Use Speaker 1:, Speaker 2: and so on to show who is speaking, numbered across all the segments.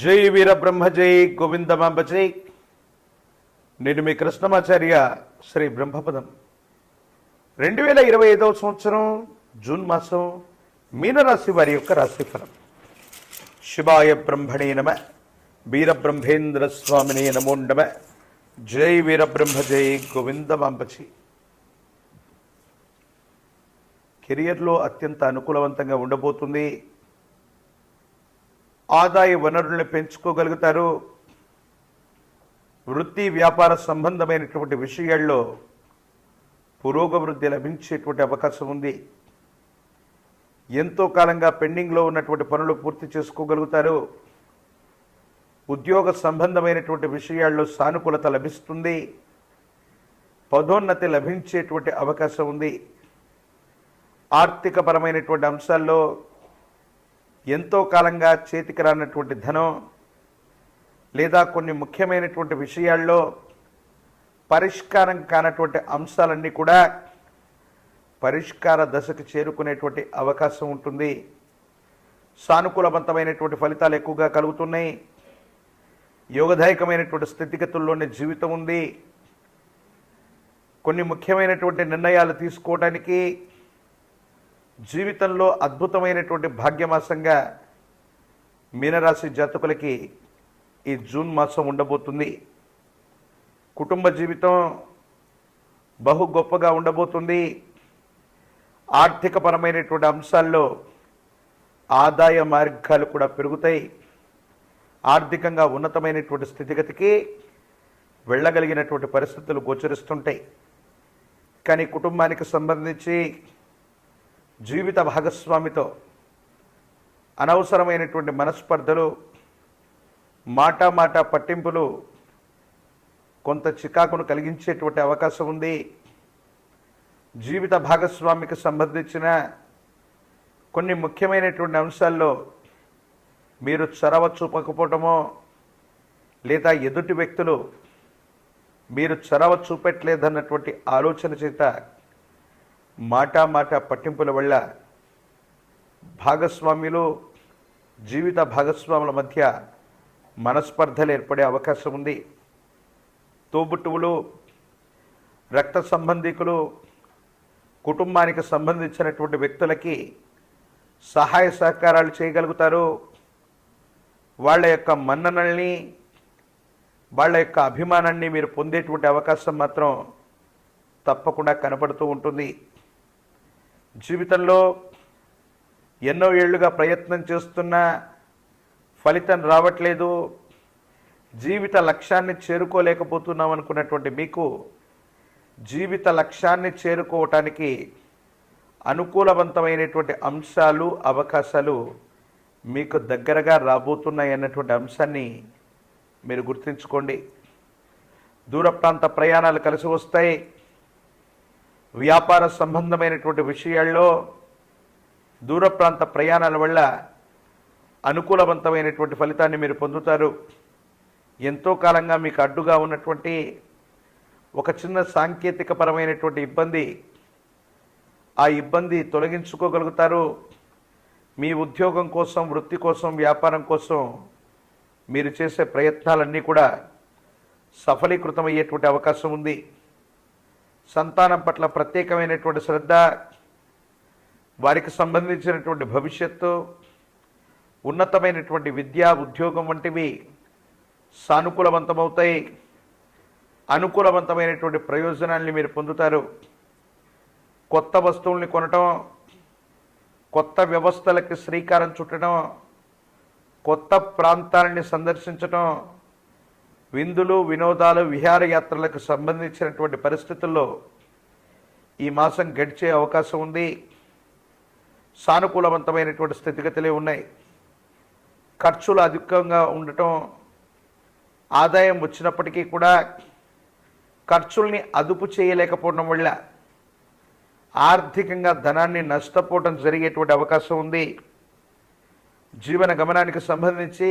Speaker 1: జై వీరబ్రహ్మ జై గోవిందమాంబ జై. నేను మీ కృష్ణమాచార్య శ్రీ బ్రహ్మపదం. 2025 సంవత్సరం జూన్ మాసం మీనరాశి వారి యొక్క రాశిఫలం. శివాయ బ్రహ్మణే నమ, వీరబ్రహ్మేంద్ర స్వామినే నమో నమ. జై వీరబ్రహ్మ జై గోవిందమాంబ జై. కెరియర్లో అత్యంత అనుకూలవంతంగా ఉండబోతుంది. ఆదాయ వనరులను పెంచుకోగలుగుతారు. వృత్తి వ్యాపార సంబంధమైనటువంటి విషయాల్లో పురోగవృద్ధి లభించేటువంటి అవకాశం ఉంది. ఎంతో కాలంగా పెండింగ్లో ఉన్నటువంటి పనులు పూర్తి చేసుకోగలుగుతారు. ఉద్యోగ సంబంధమైనటువంటి విషయాల్లో సానుకూలత లభిస్తుంది. పదోన్నతి లభించేటువంటి అవకాశం ఉంది. ఆర్థికపరమైనటువంటి అంశాల్లో ఎంతో కాలంగా చేతికి రానటువంటి ధనం లేదా కొన్ని ముఖ్యమైనటువంటి విషయాల్లో పరిష్కారం కానటువంటి అంశాలన్నీ కూడా పరిష్కార దశకు చేరుకునేటువంటి అవకాశం ఉంటుంది. సానుకూలవంతమైనటువంటి ఫలితాలు ఎక్కువగా కలుగుతున్నాయి. యోగదాయకమైనటువంటి స్థితిగతుల్లోనే జీవితం ఉంది. కొన్ని ముఖ్యమైనటువంటి నిర్ణయాలు తీసుకోవడానికి జీవితంలో అద్భుతమైనటువంటి భాగ్యమాసంగా మీనరాశి జాతకులకి ఈ జూన్ మాసం ఉండబోతుంది. కుటుంబ జీవితం బహు గొప్పగా ఉండబోతుంది. ఆర్థికపరమైనటువంటి అంశాల్లో ఆదాయ మార్గాలు కూడా పెరుగుతాయి. ఆర్థికంగా ఉన్నతమైనటువంటి స్థితిగతికి వెళ్ళగలిగినటువంటి పరిస్థితులు గోచరిస్తుంటాయి. కానీ కుటుంబానికి సంబంధించి జీవిత భాగస్వామితో అనవసరమైనటువంటి మనస్పర్ధలు, మాట పట్టింపులు కొంత చికాకును కలిగించేటువంటి అవకాశం ఉంది. జీవిత భాగస్వామికి సంబంధించిన కొన్ని ముఖ్యమైనటువంటి అంశాల్లో మీరు చొరవ చూపకపోవటమో లేదా ఎదుటి వ్యక్తులు మీరు చొరవ చూపెట్టలేదన్నటువంటి ఆలోచన చేత మాట పట్టింపుల వల్ల భాగస్వామ్యులు, జీవిత భాగస్వాముల మధ్య మనస్పర్ధలు ఏర్పడే అవకాశం ఉంది. తోబుట్టువులు, రక్త సంబంధికులు, కుటుంబానికి సంబంధించినటువంటి వ్యక్తులకి సహాయ సహకారాలు చేయగలుగుతారు. వాళ్ళ యొక్క మన్ననల్ని, వాళ్ళ యొక్క అభిమానాన్ని మీరు పొందేటువంటి అవకాశం మాత్రం తప్పకుండా కనపడుతూ ఉంటుంది. జీవితంలో ఎన్నో ఏళ్లుగా ప్రయత్నం చేస్తున్నా ఫలితం రావట్లేదు, జీవిత లక్ష్యాన్ని చేరుకోలేకపోతున్నాం అనుకున్నటువంటి మీకు జీవిత లక్ష్యాన్ని చేరుకోవటానికి అనుకూలవంతమైనటువంటి అంశాలు, అవకాశాలు మీకు దగ్గరగా రాబోతున్నాయి అన్నటువంటి అంశాన్ని మీరు గుర్తుంచుకోండి. దూర ప్రాంత ప్రయాణాలు కలిసి వస్తాయి. వ్యాపార సంబంధమైనటువంటి విషయాల్లో దూర ప్రాంత ప్రయాణాల వల్ల అనుకూలవంతమైనటువంటి ఫలితాన్ని మీరు పొందుతారు. ఎంతో కాలంగా మీకు అడ్డుగా ఉన్నటువంటి ఒక చిన్న సాంకేతిక పరమైనటువంటి ఇబ్బంది, ఆ ఇబ్బంది తొలగించుకోగలుగుతారు. మీ ఉద్యోగం కోసం, వృత్తి కోసం, వ్యాపారం కోసం మీరు చేసే ప్రయత్నాలన్నీ కూడా సఫలీకృతమయ్యేటువంటి అవకాశం ఉంది. సంతానం పట్ల ప్రత్యేకమైనటువంటి శ్రద్ధ, వారికి సంబంధించినటువంటి భవిష్యత్తు, ఉన్నతమైనటువంటి విద్య, ఉద్యోగం వంటివి సానుకూలవంతమవుతాయి. అనుకూలవంతమైనటువంటి ప్రయోజనాల్ని మీరు పొందుతారు. కొత్త వస్తువుల్ని కొనటం, కొత్త వ్యవస్థలకి శ్రీకారం చుట్టడం, కొత్త ప్రాంతాలని సందర్శించటం, విందులు, వినోదాలు, విహారయాత్రలకు సంబంధించినటువంటి పరిస్థితుల్లో ఈ మాసం గడిచే అవకాశం ఉంది. సానుకూలవంతమైనటువంటి స్థితిగతులే ఉన్నాయి. ఖర్చులు అధికంగా ఉండటం, ఆదాయం వచ్చినప్పటికీ కూడా ఖర్చుల్ని అదుపు చేయలేకపోవడం వల్ల ఆర్థికంగా ధనాన్ని నష్టపోవడం జరిగేటువంటి అవకాశం ఉంది. జీవన గమనానికి సంబంధించి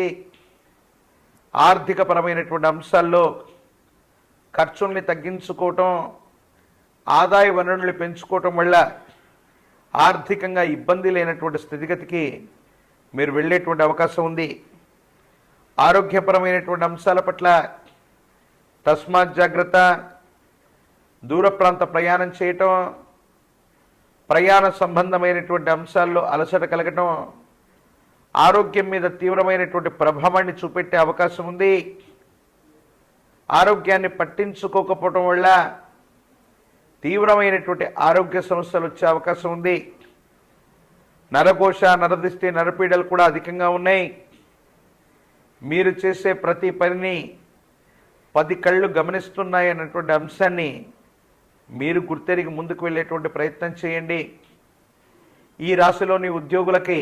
Speaker 1: ఆర్థికపరమైనటువంటి అంశాల్లో ఖర్చుల్ని తగ్గించుకోవటం, ఆదాయ వనరుల్ని పెంచుకోవటం వల్ల ఆర్థికంగా ఇబ్బంది లేనటువంటి స్థితిగతికి మీరు వెళ్ళేటువంటి అవకాశం ఉంది. ఆరోగ్యపరమైనటువంటి అంశాల పట్ల తస్మాత్ జాగ్రత్త. దూర ప్రాంత ప్రయాణం చేయటం, ప్రయాణ సంబంధమైనటువంటి అంశాల్లో అలసట కలగటం ఆరోగ్యం మీద తీవ్రమైనటువంటి ప్రభావాన్ని చూపెట్టే అవకాశం ఉంది. ఆరోగ్యాన్ని పట్టించుకోకపోవటం వల్ల తీవ్రమైనటువంటి ఆరోగ్య సమస్యలు వచ్చే అవకాశం ఉంది. నరఘోష, నరదిష్టి, నరపీడలు కూడా అధికంగా ఉన్నాయి. మీరు చేసే ప్రతి పనిని 10 కళ్ళు గమనిస్తున్నాయి అన్నటువంటి అంశాన్ని మీరు గుర్తెరిగి ముందుకు వెళ్ళేటువంటి ప్రయత్నం చేయండి. ఈ రాశిలోని ఉద్యోగులకి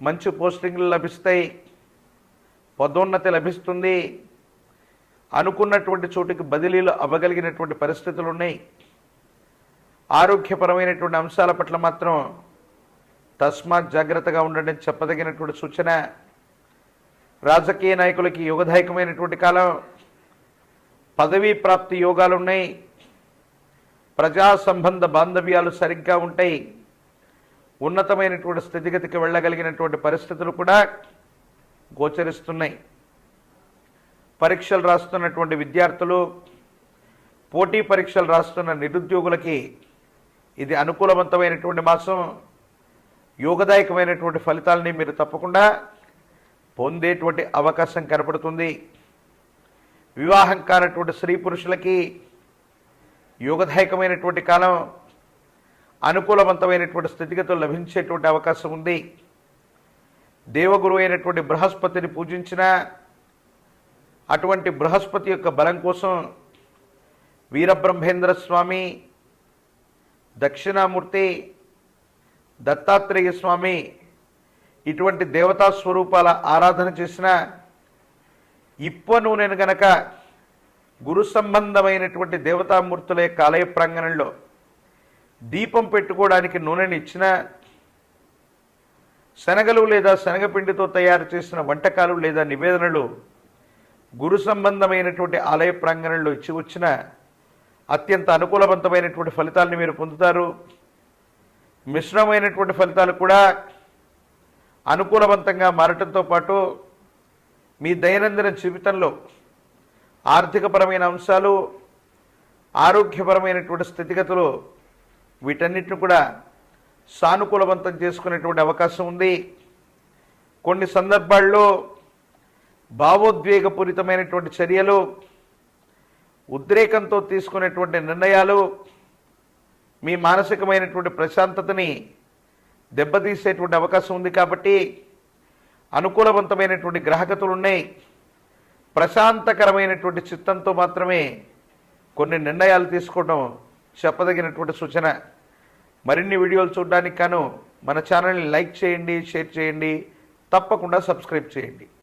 Speaker 1: మంచి పోస్టింగ్లు లభిస్తాయి, పదోన్నతి లభిస్తుంది, అనుకున్నటువంటి చోటుకి బదిలీలు అవ్వగలిగినటువంటి పరిస్థితులు ఉన్నాయి. ఆరోగ్యపరమైనటువంటి అంశాల పట్ల మాత్రం తస్మాత్ జాగ్రత్తగా ఉండండి చెప్పదగినటువంటి సూచన. రాజకీయ నాయకులకి యోగదాయకమైనటువంటి కాలం, పదవీ ప్రాప్తి యోగాలు ఉన్నాయి, ప్రజా సంబంధ బాంధవ్యాలు సరిగ్గా ఉంటాయి, ఉన్నతమైనటువంటి స్థితిగతికి వెళ్ళగలిగినటువంటి పరిస్థితులు కూడా గోచరిస్తున్నాయి. పరీక్షలు రాస్తున్నటువంటి విద్యార్థులు, పోటీ పరీక్షలు రాస్తున్న నిరుద్యోగులకి ఇది అనుకూలవంతమైనటువంటి మాసం. యోగదాయకమైనటువంటి ఫలితాలని మీరు తప్పకుండా పొందేటువంటి అవకాశం కనపడుతుంది. వివాహం కానటువంటి స్త్రీ పురుషులకి యోగదాయకమైనటువంటి కాలం, అనుకూలవంతమైనటువంటి స్థితిగతులు లభించేటువంటి అవకాశం ఉంది. దేవగురు అయినటువంటి బృహస్పతిని పూజించిన అటువంటి బృహస్పతి యొక్క బలం కోసం వీరబ్రహ్మేంద్ర స్వామి, దక్షిణామూర్తి, దత్తాత్రేయ స్వామి ఇటువంటి దేవతా స్వరూపాల ఆరాధన చేసిన ఇప్ప నూనెను గనక గురు సంబంధమైనటువంటి దేవతామూర్తుల యొక్క ఆలయ ప్రాంగణంలో దీపం పెట్టుకోవడానికి నూనెని ఇచ్చిన, శనగలు లేదా శనగపిండితో తయారు చేసిన వంటకాలు లేదా నివేదనలు గురు సంబంధమైనటువంటి ఆలయ ప్రాంగణంలో ఇచ్చి వచ్చిన అత్యంత అనుకూలవంతమైనటువంటి ఫలితాలను మీరు పొందుతారు. మిశ్రమైనటువంటి ఫలితాలు కూడా అనుకూలవంతంగా మారటంతో పాటు మీ దైనందిన జీవితంలో ఆర్థికపరమైన అంశాలు, ఆరోగ్యపరమైనటువంటి స్థితిగతులు వీటన్నిటిని కూడా సానుకూలవంతం చేసుకునేటువంటి అవకాశం ఉంది. కొన్ని సందర్భాల్లో భావోద్వేగపూరితమైనటువంటి చర్యలు, ఉద్రేకంతో తీసుకునేటువంటి నిర్ణయాలు మీ మానసికమైనటువంటి ప్రశాంతతని దెబ్బతీసేటువంటి అవకాశం ఉంది. కాబట్టి అనుకూలవంతమైనటువంటి గ్రహగతులు ఉన్నాయి. ప్రశాంతకరమైనటువంటి చిత్తంతో మాత్రమే కొన్ని నిర్ణయాలు తీసుకోవడం చెప్పదగినటువంటి సూచన. మరిన్ని వీడియోలు చూడడానికి గాను మన ఛానల్ని లైక్ చేయండి, షేర్ చేయండి, తప్పకుండా సబ్స్క్రైబ్ చేయండి.